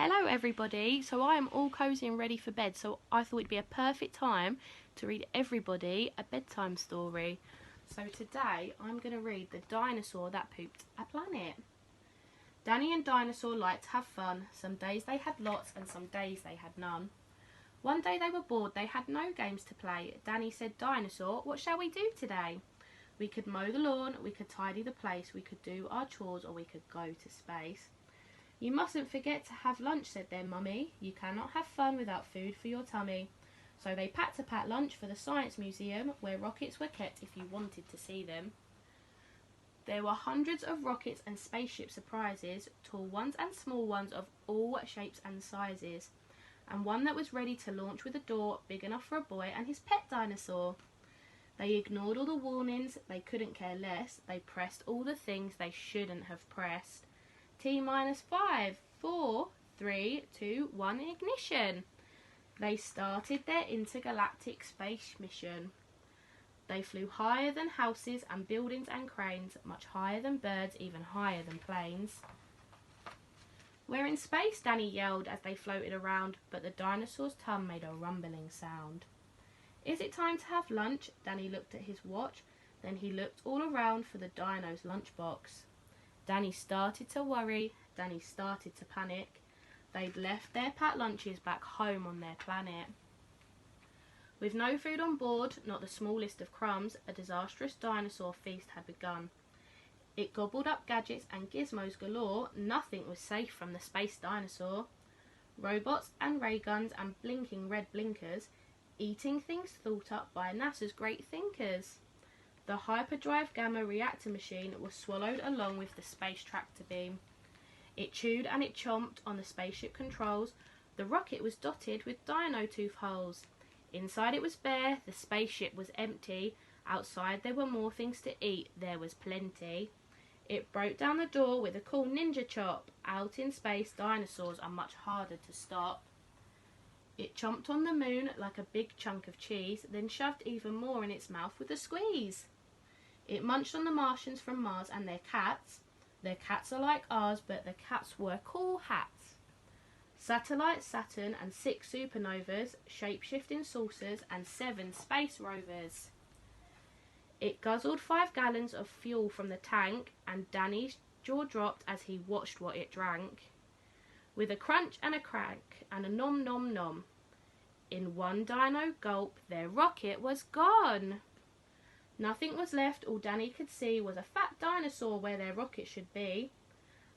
Hello everybody, so I am all cosy and ready for bed, so I thought it'd be a perfect time to read everybody a bedtime story. So today I'm going to read The Dinosaur That Pooped a Planet. Danny and Dinosaur liked to have fun. Some days they had lots and some days they had none. One day they were bored, they had no games to play. Danny said, "Dinosaur, what shall we do today? We could mow the lawn, we could tidy the place, we could do our chores, or we could go to space." "You mustn't forget to have lunch," said their mummy. "You cannot have fun without food for your tummy." So they packed a packed lunch for the Science Museum, where rockets were kept if you wanted to see them. There were hundreds of rockets and spaceship surprises, tall ones and small ones of all shapes and sizes, and one that was ready to launch with a door big enough for a boy and his pet dinosaur. They ignored all the warnings, they couldn't care less, they pressed all the things they shouldn't have pressed. T-5, 4, 3, 2, 1, ignition. They started their intergalactic space mission. They flew higher than houses and buildings and cranes, much higher than birds, even higher than planes. "We're in space," Danny yelled as they floated around, but the dinosaur's tongue made a rumbling sound. "Is it time to have lunch?" Danny looked at his watch, then he looked all around for the dino's lunchbox. Danny started to worry, Danny started to panic. They'd left their packed lunches back home on their planet. With no food on board, not the smallest of crumbs, a disastrous dinosaur feast had begun. It gobbled up gadgets and gizmos galore. Nothing was safe from the space dinosaur. Robots and ray guns and blinking red blinkers, eating things thought up by NASA's great thinkers. The hyperdrive gamma reactor machine was swallowed along with the space tractor beam. It chewed and it chomped on the spaceship controls. The rocket was dotted with dino tooth holes. Inside it was bare, the spaceship was empty. Outside there were more things to eat, there was plenty. It broke down the door with a cool ninja chop. Out in space, dinosaurs are much harder to stop. It chomped on the moon like a big chunk of cheese, then shoved even more in its mouth with a squeeze. It munched on the Martians from Mars and their cats. Their cats are like ours, but the cats wear cool hats. Satellite Saturn and 6 supernovas, shape-shifting saucers and 7 space rovers. It guzzled 5 gallons of fuel from the tank, and Danny's jaw dropped as he watched what it drank. With a crunch and a crack and a nom nom nom, in one dino gulp their rocket was gone. Nothing was left, all Danny could see was a fat dinosaur where their rocket should be.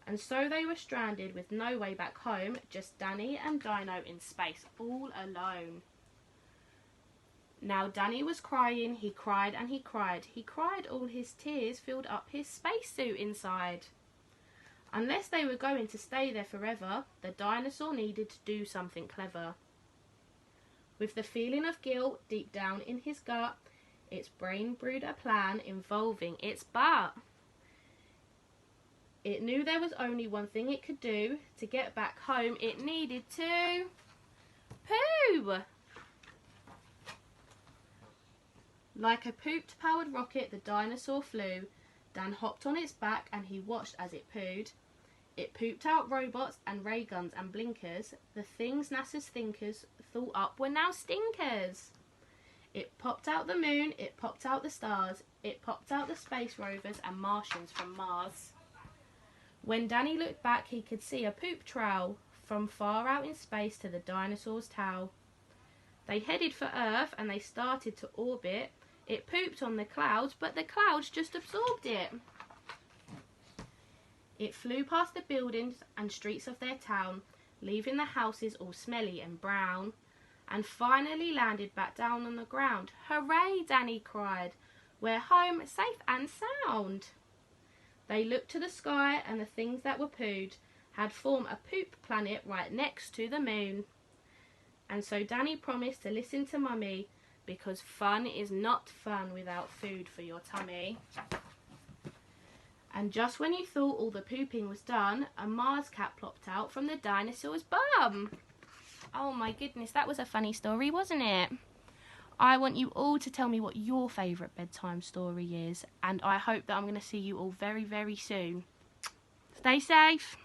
And so they were stranded with no way back home, just Danny and Dino in space, all alone. Now Danny was crying, he cried and he cried. He cried all his tears filled up his spacesuit inside. Unless they were going to stay there forever, the dinosaur needed to do something clever. With the feeling of guilt deep down in his gut, its brain brewed a plan involving its butt. It knew there was only one thing it could do. To get back home, it needed to poo! Like a pooped-powered rocket, the dinosaur flew. Dan hopped on its back and he watched as it pooed. It pooped out robots and ray guns and blinkers. The things NASA's thinkers thought up were now stinkers. It popped out the moon, it popped out the stars, it popped out the space rovers and Martians from Mars. When Danny looked back, he could see a poop trail from far out in space to the dinosaur's tail. They headed for Earth and they started to orbit. It pooped on the clouds, but the clouds just absorbed it. It flew past the buildings and streets of their town, leaving the houses all smelly and brown, and finally landed back down on the ground. "Hooray!" Danny cried. "We're home, safe and sound." They looked to the sky and the things that were pooed had formed a poop planet right next to the moon. And so Danny promised to listen to Mummy, because fun is not fun without food for your tummy. And just when you thought all the pooping was done, a Mars cat plopped out from the dinosaur's bum. Oh my goodness, that was a funny story, wasn't it? I want you all to tell me what your favourite bedtime story is, and I hope that I'm going to see you all very, very soon. Stay safe.